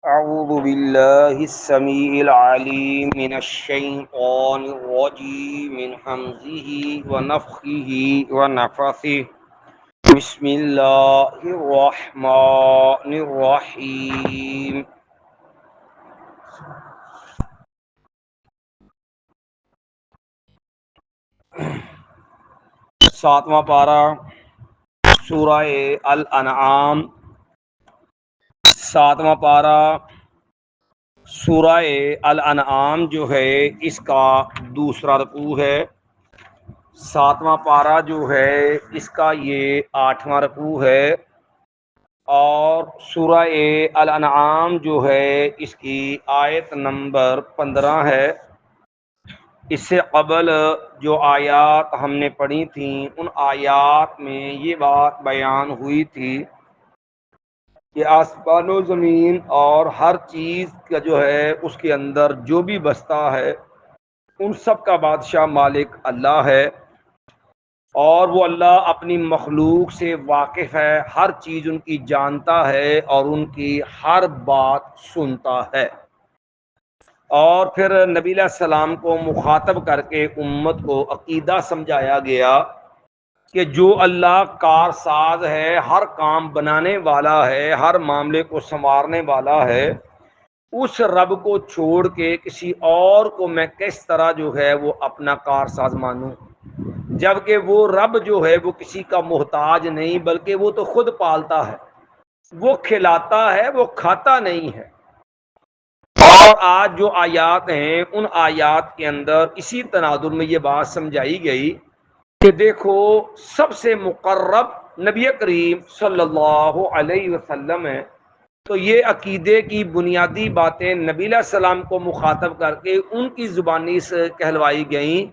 أعوذ بالله السميع العليم من الشيطان الرجيم من همزه ونفخه ونفثه بسم الله الرحمن الرحيم ساتواں پارہ سورہ الانعام، ساتواں پارہ سورہ الانعام جو ہے اس کا دوسرا رکوع ہے۔ ساتواں پارہ جو ہے اس کا یہ 8واں رکوع ہے، اور سورہ الانعام جو ہے اس کی آیت نمبر 15 ہے۔ اس سے قبل جو آیات ہم نے پڑھی تھیں ان آیات میں یہ بات بیان ہوئی تھی کہ آسمان و زمین اور ہر چیز کا جو ہے اس کے اندر جو بھی بستا ہے ان سب کا بادشاہ مالک اللہ ہے، اور وہ اللہ اپنی مخلوق سے واقف ہے، ہر چیز ان کی جانتا ہے اور ان کی ہر بات سنتا ہے۔ اور پھر نبی علیہ السلام کو مخاطب کر کے امت کو عقیدہ سمجھایا گیا کہ جو اللہ کار ساز ہے، ہر کام بنانے والا ہے، ہر معاملے کو سنوارنے والا ہے، اس رب کو چھوڑ کے کسی اور کو میں کس طرح جو ہے وہ اپنا کار ساز مانوں، جبکہ وہ رب جو ہے وہ کسی کا محتاج نہیں، بلکہ وہ تو خود پالتا ہے، وہ کھلاتا ہے، وہ کھاتا نہیں ہے۔ اور آج جو آیات ہیں ان آیات کے اندر اسی تناظر میں یہ بات سمجھائی گئی کہ دیکھو سب سے مقرب نبی کریم صلی اللہ علیہ وسلم ہے، تو یہ عقیدے کی بنیادی باتیں نبی علیہ السلام کو مخاطب کر کے ان کی زبانی سے کہلوائی گئیں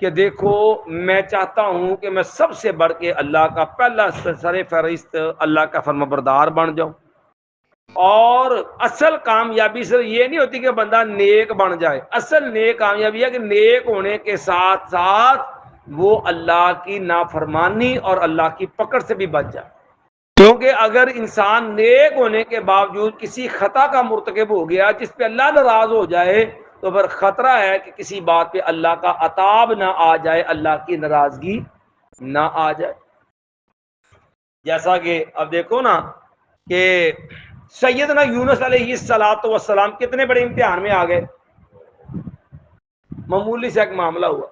کہ دیکھو میں چاہتا ہوں کہ میں سب سے بڑھ کے اللہ کا پہلا سر فہرست اللہ کا فرمانبردار بن جاؤں۔ اور اصل کامیابی صرف یہ نہیں ہوتی کہ بندہ نیک بن جائے، اصل نیک کامیابی ہے کہ نیک ہونے کے ساتھ ساتھ وہ اللہ کی نافرمانی اور اللہ کی پکڑ سے بھی بچ جائے، کیونکہ اگر انسان نیک ہونے کے باوجود کسی خطا کا مرتکب ہو گیا جس پہ اللہ ناراض ہو جائے تو پھر خطرہ ہے کہ کسی بات پہ اللہ کا عتاب نہ آ جائے، اللہ کی ناراضگی نہ آ جائے۔ جیسا کہ اب دیکھو نا کہ سیدنا یونس علیہ السلام کتنے بڑے امتحان میں آ گئے۔ معمولی سے ایک معاملہ ہوا،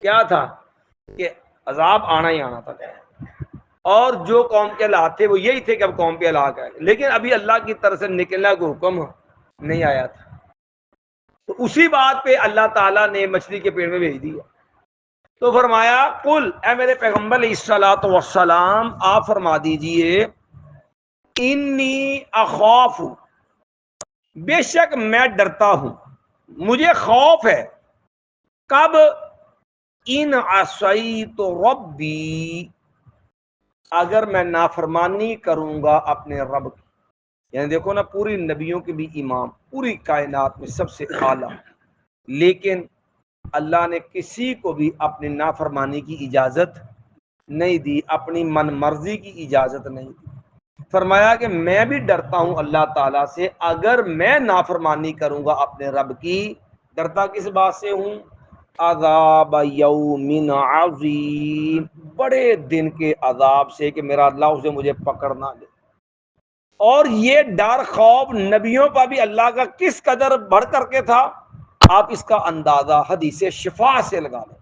کیا تھا کہ عذاب آنا ہی آنا تھا، اور جو قوم کے حالات تھے وہ یہی تھے کہ اب قوم پہ ہلاک آئے، لیکن ابھی اللہ کی طرف سے نکلنے کا حکم نہیں آیا تھا۔ تو اسی بات پہ اللہ تعالیٰ نے مچھلی کے پیڑ میں بھیج دیا، تو فرمایا قل، اے میرے پیغمبر علیہ الصلوۃ والسلام آپ فرما دیجئے، انی اخاف، بے شک میں ڈرتا ہوں، مجھے خوف ہے، کب؟ ان عصیت ربی، اگر میں نافرمانی کروں گا اپنے رب کی۔ یعنی دیکھو نا، پوری نبیوں کے بھی امام، پوری کائنات میں سب سے اعلیٰ، لیکن اللہ نے کسی کو بھی اپنی نافرمانی کی اجازت نہیں دی، اپنی من مرضی کی اجازت نہیں دی۔ فرمایا کہ میں بھی ڈرتا ہوں اللہ تعالیٰ سے، اگر میں نافرمانی کروں گا اپنے رب کی۔ ڈرتا کس بات سے ہوں؟ عذاب یوم عظیم، بڑے دن کے عذاب سے کہ میرا اللہ اسے مجھے پکڑ نہ لے۔ اور یہ ڈر خوف نبیوں پر بھی اللہ کا کس قدر بڑھ کر کے تھا، آپ اس کا اندازہ حدیث شفا سے لگا لیں۔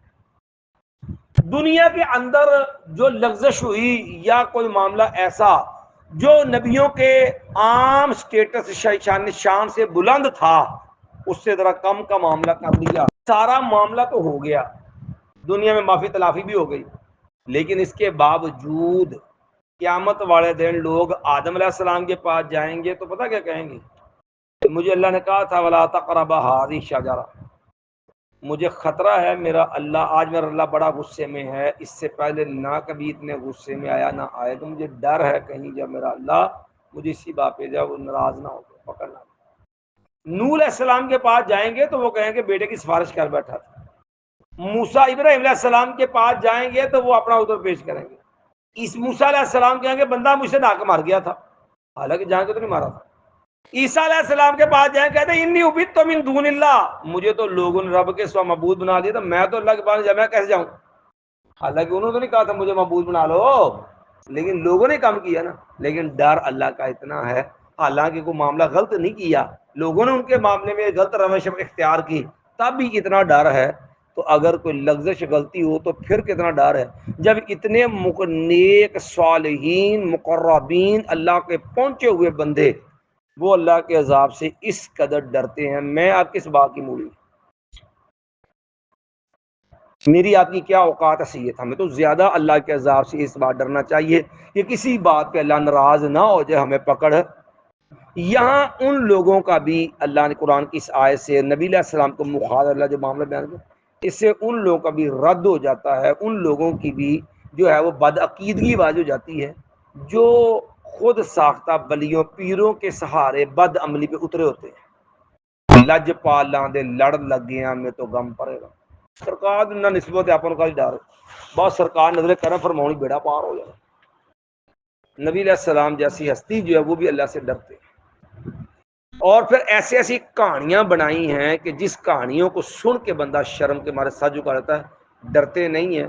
دنیا کے اندر جو لغزش ہوئی یا کوئی معاملہ ایسا جو نبیوں کے عام سٹیٹس شان سے بلند تھا، اس سے ذرا کم کا معاملہ کر لیا، سارا معاملہ تو ہو گیا، دنیا میں معافی تلافی بھی ہو گئی، لیکن اس کے باوجود قیامت والے دن لوگ آدم علیہ السلام کے پاس جائیں گے تو پتہ کیا کہیں گے؟ مجھے اللہ نے کہا تھا وَلَا تَقْرَبَا هَٰذِهِ الشَّجَرَةَ، مجھے خطرہ ہے، میرا اللہ آج میرا اللہ بڑا غصے میں ہے، اس سے پہلے نہ کبھی اتنے غصے میں آیا نہ آئے، تو مجھے ڈر ہے کہیں جب میرا اللہ مجھے اسی بات پہ جب وہ ناراض نہ ہو پکڑنا۔ نوح علیہ السلام کے پاس جائیں گے تو وہ کہیں گے بیٹے کی سفارش کر بیٹھا تھا۔ موسیٰ ابراہیم علیہ السلام کے پاس جائیں گے تو وہ اپنا عذر پیش کریں گے۔ اس موسیٰ علیہ السلام کہیں گے بندہ مجھ سے ناک مار گیا تھا، حالانکہ جان کے تو نہیں مارا تھا۔ عیسیٰ علیہ السلام کے پاس جائیں، کہتے ہیں انی عبدت من دون اللہ، مجھے تو لوگوں نے رب کے سوا معبود بنا دیا، تو میں تو اللہ کے پاس میں کیسے جاؤں؟ حالانکہ انہوں نے تو نہیں کہا تھا مجھے معبود بنا لو، لیکن لوگوں نے کام کیا نا۔ لیکن ڈر اللہ کا اتنا ہے، حالانکہ کوئی معاملہ غلط نہیں کیا، لوگوں نے ان کے معاملے میں غلط روش اختیار کی، تب بھی اتنا ڈر ہے۔ تو اگر کوئی لغزش غلطی ہو تو پھر کتنا ڈر ہے، جب اتنے نیک صالحین مقربین اللہ کے پہنچے ہوئے بندے وہ اللہ کے عذاب سے اس قدر ڈرتے ہیں۔ میں آپ کس بات کی مولی، میری آپ کی کیا اوقات حیثیت، ہمیں تو زیادہ اللہ کے عذاب سے اس بات ڈرنا چاہیے کہ کسی بات پہ اللہ ناراض نہ ہو جائے، ہمیں پکڑ۔ یہاں ان لوگوں کا بھی اللہ نے قرآن کی اس آیت سے نبی علیہ السلام کو مخاطب اللہ جو معاملہ بیان کیا، اس سے ان لوگوں کا بھی رد ہو جاتا ہے، ان لوگوں کی بھی جو ہے وہ بدعقیدگی واضح ہو جاتی ہے جو خود ساختہ بلیوں پیروں کے سہارے بد عملی پہ اترے ہوتے ہیں۔ لج پالاں دے لڑ لگیاں میں تو غم پڑے گا، سرکار نہ نسبت اپن کا ڈر، بس سرکار نظر کرم فرماؤں بیڑا پار ہو جائے۔ نبی علیہ السلام جیسی ہستی جو ہے وہ بھی اللہ سے ڈرتے ہیں، اور پھر ایسی ایسی کہانیاں بنائی ہیں کہ جس کہانیوں کو سن کے بندہ شرم کے مارے سر جھکا رہتا ہے، ڈرتے نہیں ہیں۔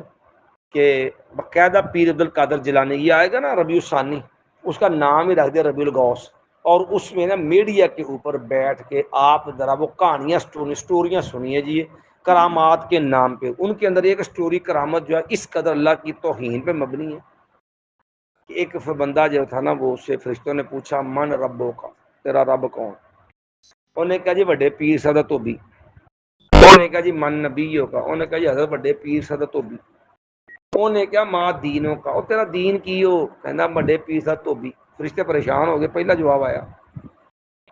کہ باقاعدہ پیر عبد القادر جیلانی، یہ آئے گا نا ربیع الثانی، اس کا نام ہی رکھ دیا ربیع الغوث، اور اس میں نا میڈیا کے اوپر بیٹھ کے آپ ذرا وہ کہانیاں سٹوریاں سنیے جی، کرامات کے نام پہ۔ ان کے اندر ایک سٹوری کرامت جو ہے اس قدر اللہ کی توہین پہ مبنی ہے کہ ایک بندہ جو تھا نا، وہ اس سے فرشتوں نے پوچھا من ربوں کا، تیرا رب کون؟ انہوں نے کہا جی بڑے پیر صدر توبی۔ انہوں نے کہا جی من نبیوں کا، انہوں نے کہا جی حضرت بڑے پیر صدر توبی۔ انہوں نے کیا ماں دینوں کا، اور تیرا دین کی ہو؟ کہنا بڑے پیر صدر توبی۔ فرشتے پریشان ہو گئے، پہلا جواب آیا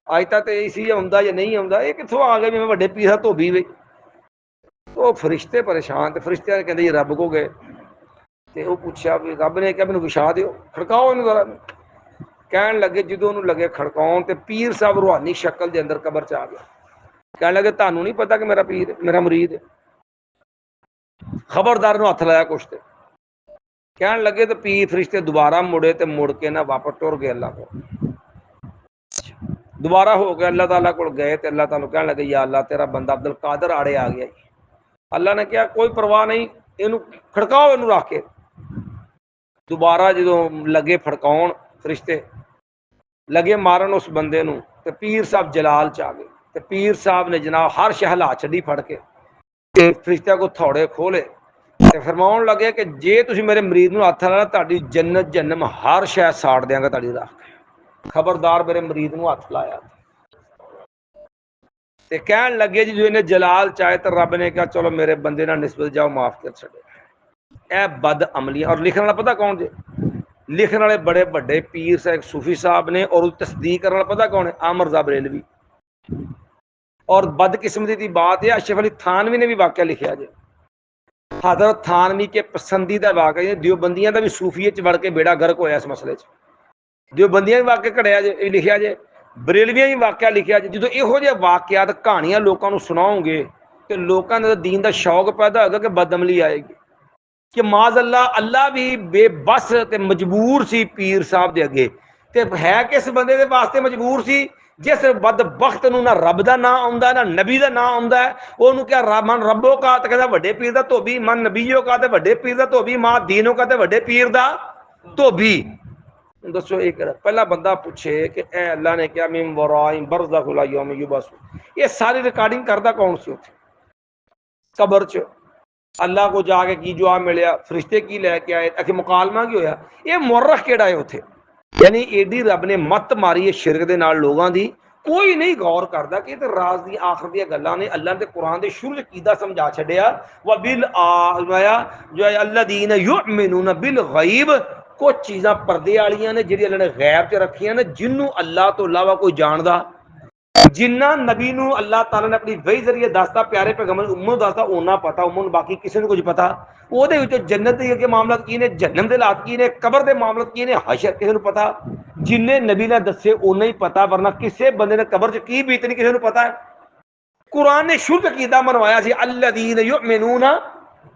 آج تک اسی آمدہ یا نہیں آمدہ، یہ کتوں آ گئے میں بڑے پیر صدر توبی ہوئی؟ تو فرشتے پریشان تھے، فرشتے کہتے جی رب کو گئے، تو وہ پوچھا بھی رب نے کیا مینوں وشا دیو، کھڑکاؤ انہوں ذرا۔ کہن لگے جدوں انہوں لگے کھڑکاؤں تے پیر صاحب روحانی شکل دے اندر قبر چ آ گیا۔ کہنے لگے تانوں نہیں پتا کہ میرا پیر میرا مرید ہے؟ خبردار نو ہاتھ لایا کچھ تے کہنے لگے تو پیر فرشتے دوبارہ مڑے تے مڑ کے نہ واپس ٹر گئے اللہ کو، دوبارہ ہو گئے اللہ تعالیٰ کو گئے تے اللہ تعالیٰ کہنے لگے یا اللہ تیرا بندہ عبد القادر آڑے آ گیا۔ اللہ نے کیا کوئی پرواہ نہیں، اینو کھڑکاؤ، اینو رکھ کے۔ دوبارہ جدوں لگے پھڑکاؤن فرشتے لگے مارن اس بندے نو، تے پیر صاحب جلال چاہ گئے، تے پیر صاحب نے جناب ہر شہ ہلا چھڈی پھڑ کے، تے فرشتہ کو تھوڑے کھولے تے فرماؤن لگے کہ جے تسی میرے مرید نو ہاتھ لانا تہاڈی جنت جہنم ہر شہ ساڑ دیاں گا تہاڈی راہ۔ خبردار میرے مرید نو ہاتھ لایا تے کہن لگے جی جو انہیں جلال چاہے تو رب نے کہا چلو میرے بندے نہ نسبت جاؤ معاف کر چھڑے۔ اے بد عملیاں، اور لکھنے والا پتہ کون جے؟ لکھنے والے بڑے بڑے پیر سے ایک صوفی صاحب نے، اور تصدیق کرنے والا پتہ کون ہے؟ عامر رضا بریلوی۔ اور بدقسمتی کی بات ہے اشرف علی تھانوی نے بھی واقعہ لکھا جائے، حضرت تھانوی کے پسندیدہ واقعہ، دیوبندیاں دا بھی صوفیت چ وڑ کے بیڑا گرک ہویا اس مسئلے چ، دیوبندیاں بھی واقعہ کڑیا جائے لکھیا جائے، بریلویاں بھی واقعہ لکھیا جائے۔ جدو یہو جہے واقعات کہانیاں لوکاں نو سناؤ گے تو لوکاں دے دین دا شوق پیدا ہوگا کہ بد عملی آئے گی، کہ معاذ اللہ اللہ بھی بے بس تے مجبور سی پیر صاحب دے اگے، تے ہے کس بندے دے واسطے مجبور سی جس بدبخت نو نہ رب دا نام آوندا نہ نبی دا نام آوندا ہے، اونوں کیا من ربوں کا تے کہندا بڑے پیر دا دھوبی، من نبیوں کا تے بڑے پیر دا دھوبی، ماں دینوں کا تے بڑے پیر دا دھوبی۔ دسو ایک پہلا بندہ پوچھے کہ اے اللہ نے کیا من ورائم برزخ الی یوم یبعث، یہ ساری ریکارڈنگ کردا کون سی اتھے قبر چ؟ اللہ کو جا کے کی جواب ملیا، فرشتے کی لے کے آئے، کہ مکالمہ کی ہویا، یہ مورخ کیڑا ہے اتھے؟ یعنی ایڈی رب نے مت ماری ہے شرک دے نال لوگاں دی، کوئی نہیں غور کردا کہ تے راز دی آخر دی گلاں نے اللہ نے قرآن دے شروع عقیدہ سمجھا چھڈیا، وبالآیا جو ہے الذین یؤمنون بالغیب، کچھ چیزاں پردے والیاں نے جڑی اللہ نے غیب چ رکھیاں نے، جنوں اللہ تو علاوہ کوئی جاندا، جنہ نبی نو اللہ تعالیٰ نے اپنی وحی ذریعے دستا، پیارے پیغمبر اموں دستا اونا پتا، اموں باقی کسی نے کچھ پتا، او دے وچ جنت کے معاملات کی نے، جہنم دے حالات کی نے، قبر دے معاملات کی نے، حشر کسی نے پتا، جن نبی نے دسے اونا ہی پتا، ورنہ کسے بندے نے قبر چ کی بیتنی کسی نے پتا ہے؟ قرآن نے شروع عقیدہ منوایا سی الذین یؤمنون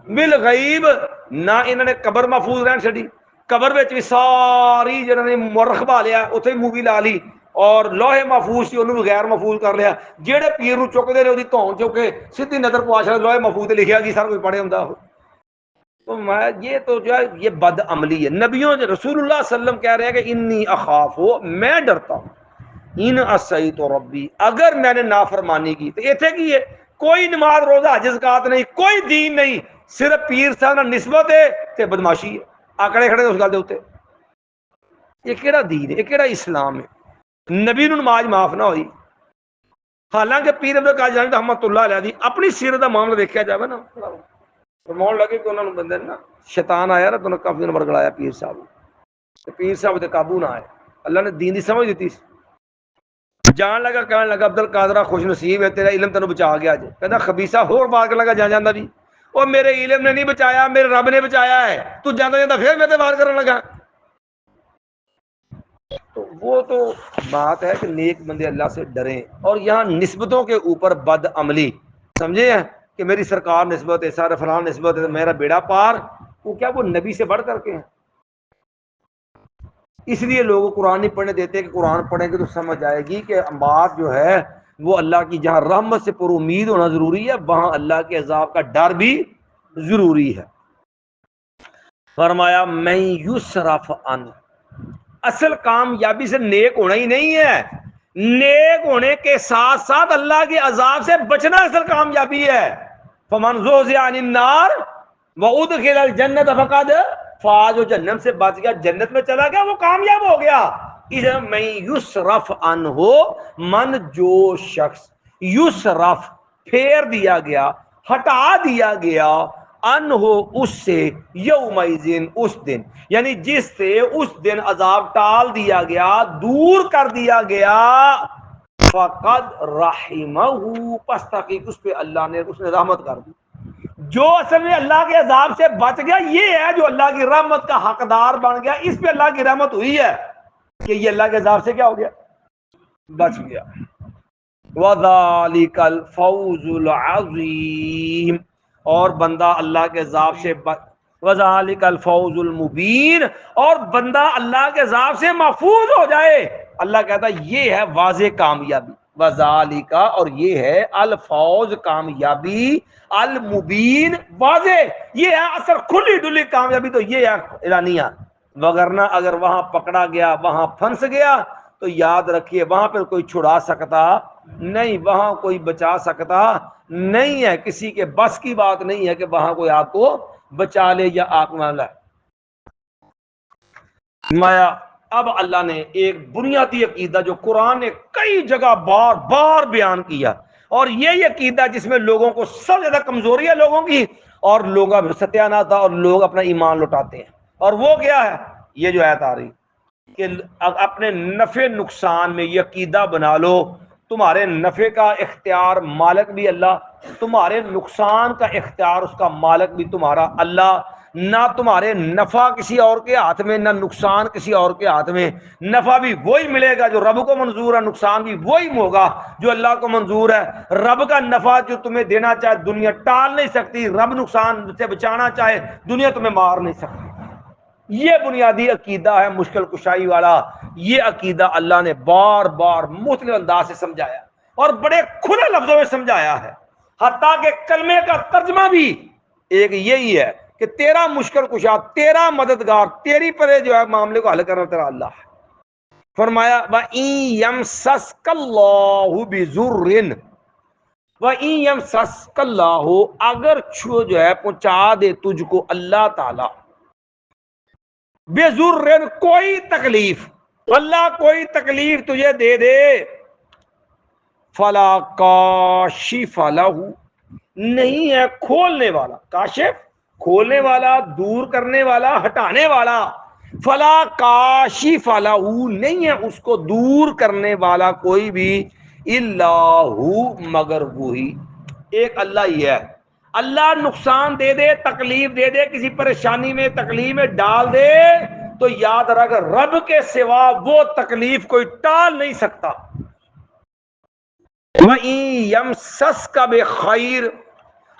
بالغیب، نہ انہوں نے قبر محفوظ رہن چھڈی، قبر وچ بھی ساری جنہاں نے مورخ با لیا، اتھے مووی لا لی، اور لوہے محفوظ سی انہوں غیر محفوظ کر لیا جہے پیر نو چکتے رہے وہ دھون چک کے سیدھی نظر پوا چڑ لوہے محفوظ لکھیا جی سر کوئی پڑھے ہوں تو میں یہ تو جو ہے یہ بد عملی ہے. نبیوں رسول اللہ صلی اللہ علیہ وسلم کہہ رہے ہیں کہ انی اخاف ہو میں ڈرتا ہوں ان عصیت ربی اگر میں نے نافرمانی کی تو اتنے کی ہے کوئی نماز روزہ حج زکات نہیں کوئی دین نہیں صرف پیر صاحب نال نسبت ہے تے بدماشی ہے آکڑے کھڑے اس گل دے اوتے یہ کیڑا دین ہے یہ کیڑا اسلام ہے نبی نو نماز معاف نہ ہوئی حالانکہ پیر عبد القادر جیلانی رحمۃ اللہ علیہ دی اپنی سیرت دا معاملہ دیکھا جائے نا فرماؤں لگے کہ انہوں نے بندے نا شیطان آیا نا تو انہوں نے کافی نمبر گڑایا پیر صاحب پیر صاحب دے قابو نہ آئے اللہ نے دین دی سمجھ دیتی جان لگا کہنے لگا عبد القادرہ خوش نصیب ہے تیرا علم تینوں بچا گیا جی کہنا خبیثہ ہور بات کر لگا جانا بھی وہ میرے علم نے نہیں بچایا میرے رب نے بچایا ہے تو جانا جانا پھر میں تے وار کرنے لگا. تو وہ تو بات ہے کہ نیک بندے اللہ سے ڈریں اور یہاں نسبتوں کے اوپر بد عملی سمجھے ہیں کہ میری سرکار نسبت ہے سارے فلان نسبت ہے میرا بیڑا پار وہ کیا وہ نبی سے بڑھ کر کے ہیں. اس لیے لوگ قرآن نہیں پڑھنے دیتے کہ قرآن پڑھیں گے تو سمجھ آئے گی کہ بات جو ہے وہ اللہ کی جہاں رحمت سے پر امید ہونا ضروری ہے وہاں اللہ کے عذاب کا ڈر بھی ضروری ہے. فرمایا میں یسرف ان اصل کامیابی سے نیک ہونا ہی نہیں ہے نیک ہونے کے ساتھ ساتھ اللہ کے عذاب سے بچنا اصل کامیابی ہے. فمن زحزح عن النار وادخل الجنت فقد فاز جو جہنم سے بچ گیا جنت میں چلا گیا وہ کامیاب ہو گیا. اذا من یسرف عنہ من جو شخص یسرف پھیر دیا گیا ہٹا دیا گیا انہو اس سے یومئذ اس دن یعنی جس سے اس دن عذاب ٹال دیا گیا دور کر دیا گیا فقد رحمہ پس تحقیق اس پہ اللہ نے اس نے رحمت کر دی. جو اصل میں اللہ کے عذاب سے بچ گیا یہ ہے جو اللہ کی رحمت کا حقدار بن گیا اس پہ اللہ کی رحمت ہوئی ہے کہ یہ اللہ کے عذاب سے کیا ہو گیا بچ گیا. وَذَلِكَ الْفَوْزُ الْعَظِيمُ اور بندہ اللہ کے عذاب سے وَذَلِكَ الْفَوْزُ الْمُبِينُ اور بندہ اللہ کے عذاب سے محفوظ ہو جائے اللہ کہتا ہے یہ ہے واضح کامیابی. وَذَلِكَ اور یہ ہے الفوز کامیابی المبین واضح یہ ہے اصل کھلی ڈلی کامیابی تو یہ ہے اعلانیہ وگرنہ اگر وہاں پکڑا گیا وہاں پھنس گیا تو یاد رکھیے وہاں پہ کوئی چھڑا سکتا نہیں وہاں کوئی بچا سکتا نہیں ہے کسی کے بس کی بات نہیں ہے کہ وہاں کوئی آپ کو بچا لے یا آپ مان لے. مایا اب اللہ نے ایک بنیادی عقیدہ جو قرآن نے کئی جگہ بار بار بیان کیا اور یہ عقیدہ جس میں لوگوں کو سب سے زیادہ کمزوری ہے لوگوں کی اور لوگوں کا ستیانہ تھا اور لوگ اپنا ایمان لوٹاتے ہیں اور وہ کیا ہے یہ جو آیت آ رہی کہ اپنے نفع نقصان میں یہ عقیدہ بنا لو تمہارے نفع کا اختیار مالک بھی اللہ تمہارے نقصان کا اختیار اس کا مالک بھی تمہارا اللہ نہ تمہارے نفع کسی اور کے ہاتھ میں نہ نقصان کسی اور کے ہاتھ میں نفع بھی وہی ملے گا جو رب کو منظور ہے نقصان بھی وہی ہوگا جو اللہ کو منظور ہے. رب کا نفع جو تمہیں دینا چاہے دنیا ٹال نہیں سکتی رب نقصان سے بچانا چاہے دنیا تمہیں مار نہیں سکتی. یہ بنیادی عقیدہ ہے مشکل کشائی والا. یہ عقیدہ اللہ نے بار بار مختلف انداز سے سمجھایا اور بڑے کھلے لفظوں میں سمجھایا ہے حتیٰ کہ کلمے کا ترجمہ بھی ایک یہی ہے کہ تیرا مشکل کشا تیرا مددگار تیری پرے جو ہے معاملے کو حل کرنا تیرا اللہ ہے. فرمایا وَإِن يَمْسَسْكَ اللَّهُ بِضُرٍّ وَإِن يَمْسَسْكَ اللَّهُ اگر چھو جو ہے پہنچا دے تجھ کو اللہ تعالی بِضُرٍّ کوئی تکلیف اللہ کوئی تکلیف تجھے دے دے فَلَا كَاشِفَ لَهُ نہیں ہے کھولنے والا کاشف کھولنے والا دور کرنے والا ہٹانے والا فلا کاشف لہ نہیں ہے اس کو دور کرنے والا کوئی بھی الا ہو مگر وہی ایک اللہ ہی ہے. اللہ نقصان دے دے تکلیف دے دے کسی پریشانی میں تکلیف میں ڈال دے تو یاد رکھ رب کے سوا وہ تکلیف کوئی ٹال نہیں سکتا. وَإِن يَمْسَسْكَ بِخَيْرٍ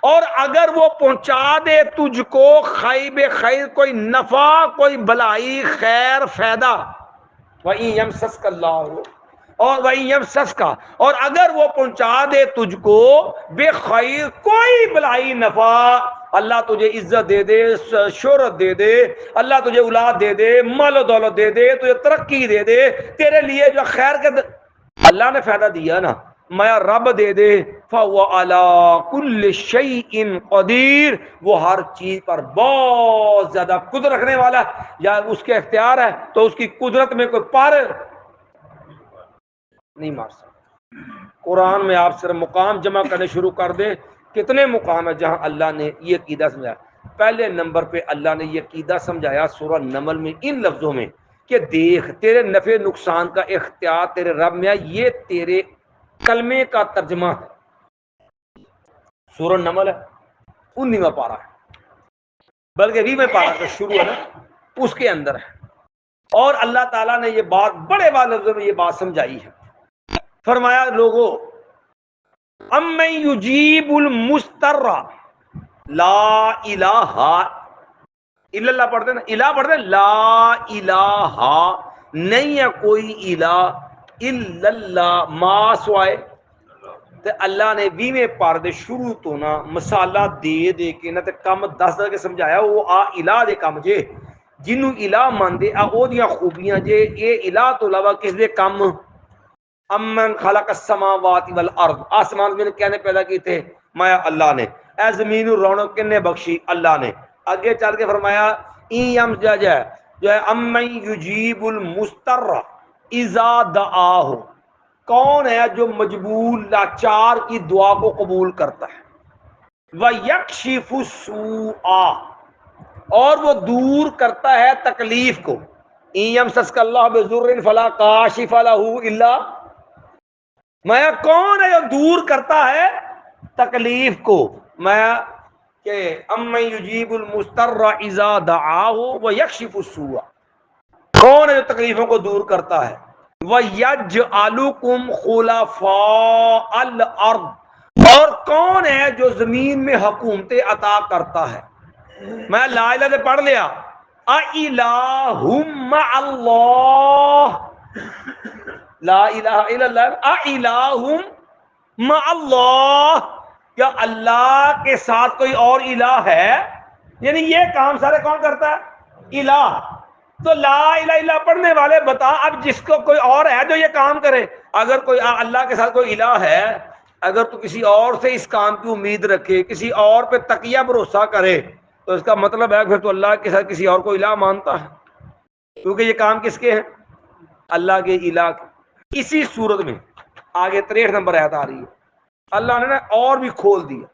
اور اگر وہ پہنچا دے تجھ کو خیب خیر کوئی نفع کوئی بلائی خیر فائدہ وَإِن يَمْسَسْكَ اللَّهُ اور وہی یمسس کا، اور اگر وہ پہنچا دے تجھ کو بے خیر کوئی بلائی نفع، اللہ تجھے عزت دے دے، شہرت دے دے، اللہ تجھے اولاد دے دے، مال و دولت دے دے، تجھے ترقی دے دے، تیرے لیے جو خیر کے اللہ نے فائدہ دیا نا، میں رب دے دے، فَهُوَ عَلَىٰ كُلِّ شَيْءٍ قدیر، وہ ہر چیز پر بہت زیادہ قدرت رکھنے والا ہے، یا اس کے اختیار ہے تو اس کی قدرت میں کوئی پر نہیں مار سکتا۔ قرآن میں آپ صرف مقام جمع کرنے شروع کر دیں، کتنے مقام ہیں جہاں اللہ نے یہ عقیدہ سمجھایا۔ پہلے نمبر پہ اللہ نے یہ عقیدہ سمجھایا سورہ نمل میں ان لفظوں میں کہ دیکھ تیرے نفع نقصان کا اختیار تیرے رب میں ہے، یہ تیرے کلمے کا ترجمہ ہے۔ سورہ نمل ہے 19واں پارہ ہے، بلکہ 20واں پارہ کا شروع ہے نا، اس کے اندر ہے، اور اللہ تعالیٰ نے یہ بات بڑے والے لفظوں میں یہ بات سمجھائی ہے۔ فرمایا لوگو امن یجیب المستر، لا الہ الا اللہ پڑھتے ہیں نا، الہ پڑھتے ہیں، لا الہ نہیں ہے کوئی الہ الا اللہ ما سوائے، تے اللہ نے 20ویں پارے شروع تو نا مسالہ دے دے کے نہ تے کم دس کے سمجھایا، وہ آ الہ دے کم جے جنوں الہ ماندے آ او دیاں خوبیاں جے، اے الہ تو علاوہ کس دے کم، امن خلق السماوات والارض، آسمان زمین کہنے پیدا کی تھے مایا اللہ نے، اے زمین رونق کنے بخشی اللہ نے۔ آگے چل کے فرمایا این یم جو ہے امن یجیب المستر اذا دعاہ، کون ہے جو مجبور لاچار کی دعا کو قبول کرتا ہے، وَيَكْشِفُ السُّوءَ، اور وہ دور کرتا ہے تکلیف کو، این یمسسک اللہ بضر فلا کاشف لہ الا، میں کون ہے جو دور کرتا ہے تکلیف کو، میں کہ امن یجیب المستر اذا دعاہ ویکشف السوء، کون ہے جو تکلیفوں کو دور کرتا ہے، وَيَجْعَلُكُمْ خُلَفَاءَ الْأَرْضِ، اور کون ہے جو زمین میں حکومتیں عطا کرتا ہے۔ میں لا الہ سے پڑھ لیا، اِلَٰهٌ مَّعَ اللَّهِ، لا الہ الا اللہ، اِلَٰهٌ مَّعَ اللَّهِ، کیا اللہ کے ساتھ کوئی اور الہ ہے؟ یعنی یہ کام سارے کون کرتا ہے؟ الہ۔ تو لا الہ الا پڑھنے والے بتا اب جس کو کوئی اور ہے جو یہ کام کرے، اگر کوئی اللہ کے ساتھ کوئی الہ ہے، اگر تو کسی اور سے اس کام کی امید رکھے، کسی اور پہ تقیہ بھروسہ کرے، تو اس کا مطلب ہے پھر تو اللہ کے ساتھ کسی اور کو الہ مانتا ہے، کیونکہ یہ کام کس کے ہیں؟ اللہ کے الہ کے۔ اسی صورت میں آگے 63 نمبر آیت آ رہی ہے، اللہ نے اور بھی کھول دیا،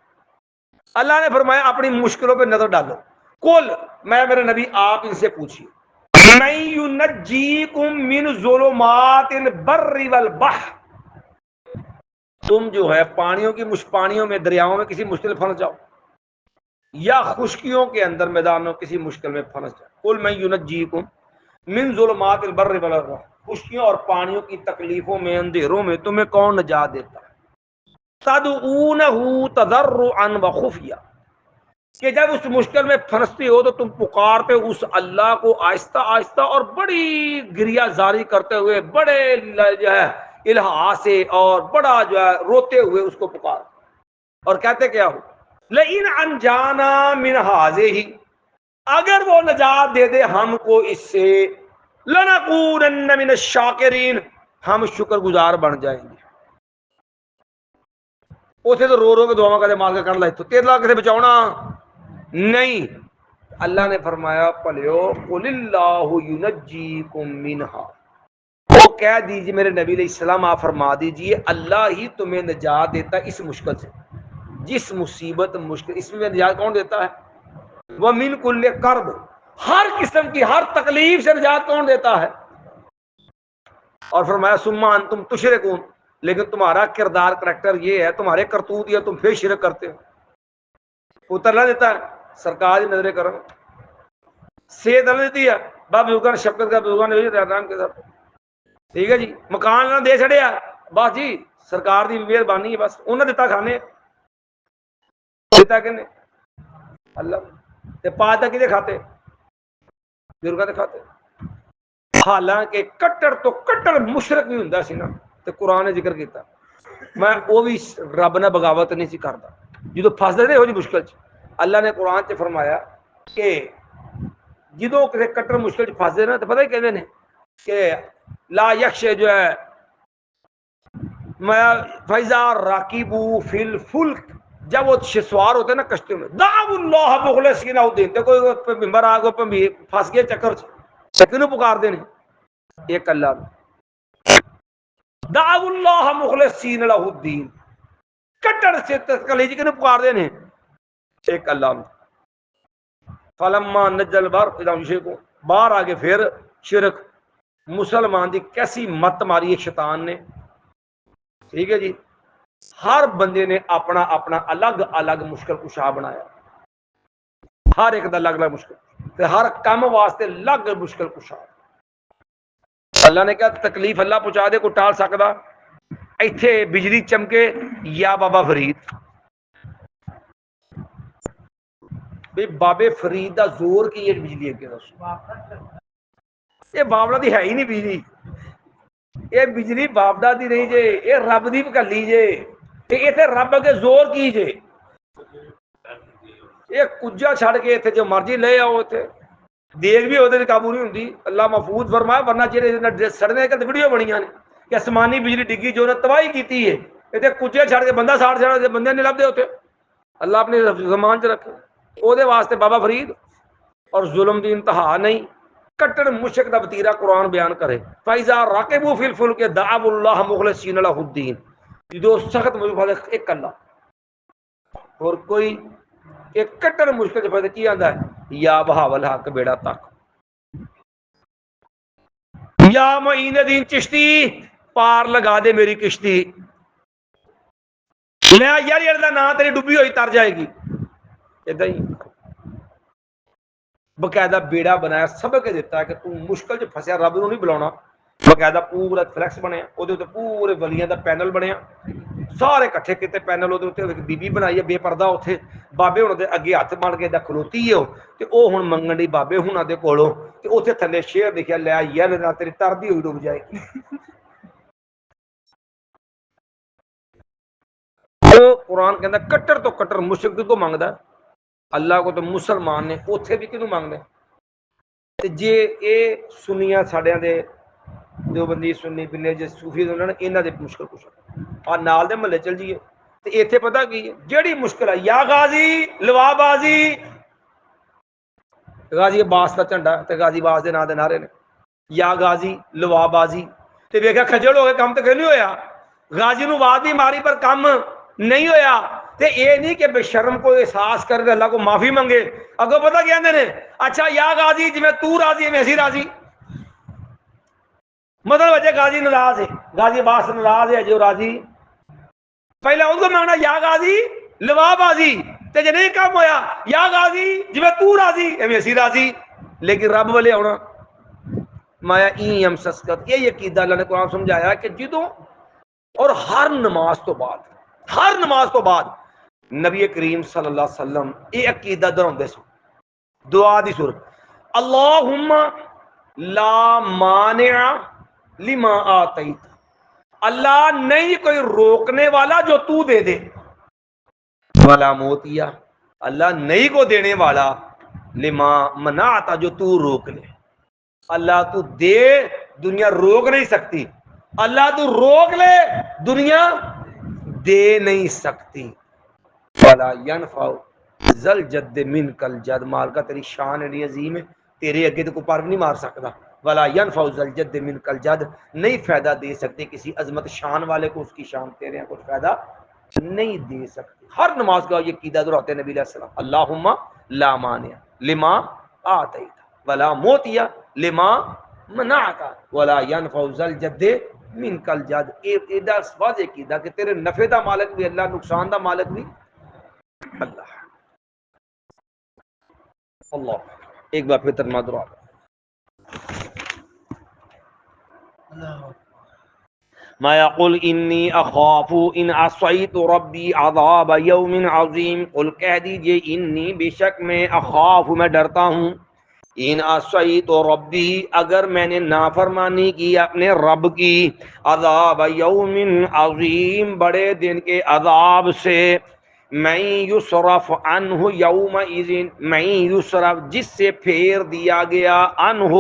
اللہ نے فرمایا اپنی مشکلوں پہ نظر ڈالو، کل میں میرے نبی آپ ان سے پوچھیے، من ینجیکم من ظلمات البر والبحر، تم جو ہے پانیوں کی پانیوں میں دریاؤں میں کسی مشکل پھنس جاؤ، یا خشکیوں کے اندر میدانوں کسی مشکل میں پھنس جاؤ، قل من ینجیکم من ظلمات البر والبحر، خشکیوں اور پانیوں کی تکلیفوں میں اندھیروں میں تمہیں کون نجات دیتا ہے، تدعونہ تضرعا وخفیہ، کہ جب اس مشکل میں پھنستے ہو تو تم پکارتے اس اللہ کو آہستہ آہستہ اور بڑی گریہ زاری کرتے ہوئے، بڑے جو ہے الہا سے اور بڑا جو ہے روتے ہوئے اس کو پکار، اور کہتے کیا ہو، لئن انجانا من ہذہ، اگر وہ نجات دے دے ہم کو اس سے، لنکونن من الشاکرین، ہم شکر گزار بن جائیں گے۔ اسے تو رو رو کے دعا کرے مار کے کر لائے تو تیرا کسے بچاؤنا نہیں، اللہ نے فرمایا پلیو قل اللہ ینجیکم منہا، وہ کہہ دیجیے میرے نبی علیہ السلام آپ فرما دیجیے اللہ ہی تمہیں نجات دیتا ہے اس مشکل سے، جس مصیبت مشکل اس میں نجات کون دیتا ہے، وَمِن كُلِّ كَرْبٍ، ہر قسم کی ہر تکلیف سے نجات کون دیتا ہے، اور فرمایا ثم انتم تشرکون، لیکن تمہارا کردار کریکٹر یہ ہے، تمہارے کرتوت یہ تم پھر شرک کرتے ہو۔ اتر نہ دیتا ہے سرکار نظر کرم، صحت نہ دیتی ہے باپ بزرگان شفقت کا بزرگان رحمان کے ساتھ، ٹھیک ہے جی، مکان نہ دے چھڑیا بس جی سرکار دی مہربانی ہے، بس انہوں نے دیتا کھانے دیتا کہ نہیں اللہ تے پاتا کدے کھاتے بزرگاں دے کھاتے، حالانکہ کٹڑ تو کٹڑ مشرک بھی ہوندا سی نا، تے قرآن نے ذکر کیتا میں وہ بھی رب نے بغاوت نہیں سی کرتا جدو پھسدے نے ہو جی مشکل چ اللہ نے قرآن چ فرمایا کہ جدو کسی کٹر مشکل چ پھسدے نا تو پتہ ہی کہتے ہیں کہ لا یکش جو ہے میں فیضا راکبو فی الفلک جب وہ سوار ہوتے ہیں نا کشتیوں میں دعوا اللہ مخلصین له الدین تے کوئی ممبر آ کوئی پھنس گیا چکر چ کینوں پکار دے نے ایک اللہ دعوا اللہ مخلصین له الدین کٹڑ سے کلیجی کینوں پکار دے نے ایک اللہ فلما نجل بار کو باہر آگے پھر شرک مسلمان دی کیسی مت ماری ہے شیطان نے ٹھیک ہے جی ہر بندے نے اپنا اپنا الگ الگ مشکل کشا بنایا ہر ایک دا الگ الگ مشکل تے ہر کام واسطے الگ مشکل کشا اللہ نے کہا تکلیف اللہ پہنچا دے کو ٹال سکدا ایتھے بجلی چمکے یا بابا فرید بھئی بابے فرید دا زور کی یہ بجلی اگے دسو یہ بابڑا دی ہے ہی نہیں بجلی یہ بجلی بابدا دی نہیں جے یہ رب دی کلی جے اتنے رب کے زور کی جے یہ کجا چھڑ کے اتنے جو مرضی لے آؤ اتنے دیکھ بھی ہوتے قابو نہیں ہوتی اللہ محفوظ فرمایا ورنہ چہرے سڑنے کے ویڈیو بنیا نے کہ آسمانی بجلی ڈگی جو انہیں تباہی کی ہے اتنے کجے چھڑ کے بندہ ساڑ چھڑ بندے نہیں لبتے ہوتے اللہ اپنی زمان چ رکھے وہ واسطے بابا فرید اور ظلم دی انتہا نہیں کٹڑ مشرک دا وتیرا قرآن بیان کرے فَإِذَا رَكِبُوا فِي الْفُلْكِ دَعَوُا اللَّهَ مُخْلِصِينَ لَهُ الدِّينَ جو سخت مصیبت ایک اللہ اور کوئی ایک کٹڑ مشکل سے کی آندا ہے یا بہاول حق بیڑا تک یا معین الدین چشتی پار لگا دے میری کشتی لے یار یار دا نام تیری ڈوبی ہوئی تر جائے گی ادھا ہی باقاعدہ بیڑا بنایا سبق دیتا ہے کہ تو مشکل جو پھنسیا رب نو نہیں بلانا باقاعدہ پورا فلیکس بنیا وہ پورے ولیاں دا پینل بنیا سارے کٹھے کیتے پینل وہ بی بی بنائی ہے بے پردہ اتنے بابے ہوں اگے ہاتھ بن کے کھلوتی ہے تے او ہن منگن دی بابے ہوں دے کولوں تے اوتھے تھلے شعر لکھیا لے یار نہ تیری تردی ہوئی ڈوب جائے گی قرآن کہندا کٹر تو کٹر مشرک کو مانگدا اللہ کو تو مسلمان نے اوتھے بھی کینوں مانگدے تے جے اے سنیاں ساڈیاں دے دیوبندی سنی بنے جے صوفی انہاں نے انہاں دے مشکل کچھ آ نال دے محلے چل جائیے تے ایتھے پتہ کی جیڑی مشکل ہے یا غازی لوا بازی غازی عباس دا جھنڈا تے غازی عباس دے نام دے نعرے نے یا غازی لوا بازی تے ویکھیا کھجل ہو کے کام تے نہیں ہویا غازی نو واد دی ماری پر کام نہیں ہویا تے اے نہیں کہ بے شرم کو احساس کر کے اللہ کو معافی منگے اگو پتہ کیا اندے نے اچھا یا غازی جویں تو راضی ہے میں اسی راضی مطلب وجہ غازی ناراض ہے غازی عباس ناراض ہے جو راضی پہلے ان کو مانگنا یا غازی لوا بازی تے جے نہیں کام ہویا یا غازی جویں تو راضی ہے میں اسی راضی لیکن رب والے ہونا مایا این امسسکت یہ عقیدہ اللہ نے قرآن سمجھایا کہ جدوں اور ہر نماز تو بعد نبی کریم صلی اللہ علیہ وسلم یہ عقیدہ دہراندے سن دعا دی صورت اللہم لا مانع لما آتیت اللہ نہیں کوئی روکنے والا جو تو دے دے ولا موتیا اللہ نہیں کو دینے والا لما منعتا جو تو روک لے اللہ تو دے دنیا روک نہیں سکتی اللہ تو روک لے دنیا دے نہیں سکتی ولا ينفع ذل جد منک الجد مال کا تیری شان ہے عظیم ہے تیرے اگے تو کوئی پر نہیں مار سکتا ولا ينفع ذل جد منک الجد نہیں فائدہ دے سکتے کسی عظمت شان والے کو اس کی شان تیرے ہیں کچھ فائدہ نہیں دے سکتے ہر نماز کا یہ عقیدہ دہراتے ہیں نبی علیہ السلام اللہم لا مانع لما آتیت ولا موتیا لما منعت ولا ينفع ذل جد منک الجد ایڈا واضح عقیدہ کہ تیرے نفع دا مالک بھی اللہ نقصان دا مالک بھی اللہ اللہ ایک بار پھر ترجمہ دعا ما یقول انی اخاف ان عصیت ربی عذاب یوم عظیم قل کہہ دیجئے انی بے شک میں اخاف میں ڈرتا ہوں ان عصیت ربی، اگر میں نے نافرمانی کی اپنے رب کی، عذاب یوم عظیم، بڑے دن کے عذاب سے، میں یصرف عنہ یومئذ، میں یصرف جس سے پھیر دیا گیا عنہ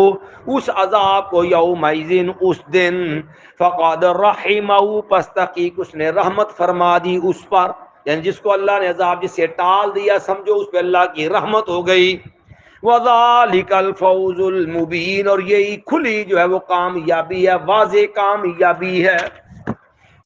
اس عذاب کو، یومئذ اس دن، فقد رحمہ پس تحقیق اس نے رحمت فرما دی اس پر، یعنی جس کو اللہ نے عذاب جس سے ٹال دیا سمجھو اس پہ اللہ کی رحمت ہو گئی۔ وَذَلِكَ الْفَوْزُ الْمُبِينُ، اور یہی کھلی جو ہے وہ کامیابی ہے، واضح کامیابی ہے۔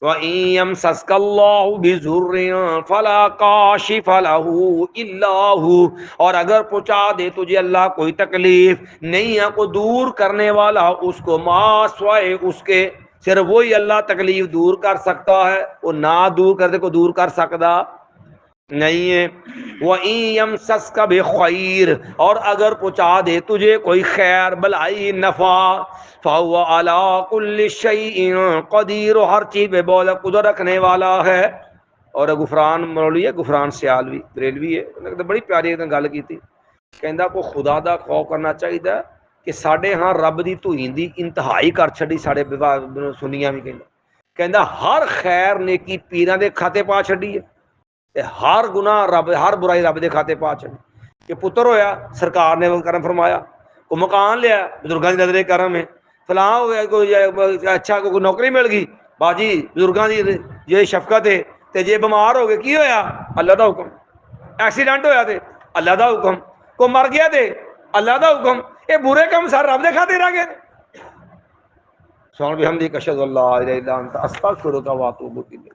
وَإِن يَمْسَسْكَ اللَّهُ بِضُرٍّ فَلَا كَاشِفَ لَهُ إِلَّا هُوَ، اور اگر پہنچا دے تجھے اللہ کوئی تکلیف، نہیں ہے کوئی دور کرنے والا اس کو، ما سوائے اس کے، صرف وہی اللہ تکلیف دور کر سکتا ہے، وہ نہ دور کر دے کو دور کر سکتا نہیں ہے۔ وَإِن يَمْسَسْكَ بِخَيْرٍ، اور اگر پہنچا دے تجھے کوئی خیر، بھلائی، نفع، فَهُوَ عَلَىٰ كُلِّ شَيْءٍ قَدِيرٌ، ہر چیز پہ بہت قدرت رکھنے والا ہے۔ اور غفران مولوی ہے، غفران سیالوی بریلوی ہے، انہوں نے بڑی پیاری ایک گل کی تھی، کہندا کو خدا دا خوف کرنا چاہیے کہ ساڈے ہاں رب دی توہین دی انتہائی کر چھڈی، ساڈے سنیاں بھی کہندا ہر خیر نیکی پیراں دے کھاتے پا چھڈی ہے، ہر گناہ رب، ہر برائی رب دے کھاتے پا چھڈی۔ کہ پتر ہویا سرکار نے کرم فرمایا، کو مکان لیا بزرگاں دی نظر کرم ہے، فلاں ہو گیا کوئی اچھا کوئی نوکری مل گئی، باجی بزرگاں دی یہ شفقت ہے، تے جے بیمار ہو گئے کی ہویا، اللہ دا حکم، ایکسیڈنٹ ہویا تے اللہ دا حکم، کو مر گیا تے اللہ دا حکم، یہ برے کام سارے رب دے کھاتے رہ گئے۔ سبحان بحمدک اشہد ان لا الہ الا انت استغفرک و اتوب الیک۔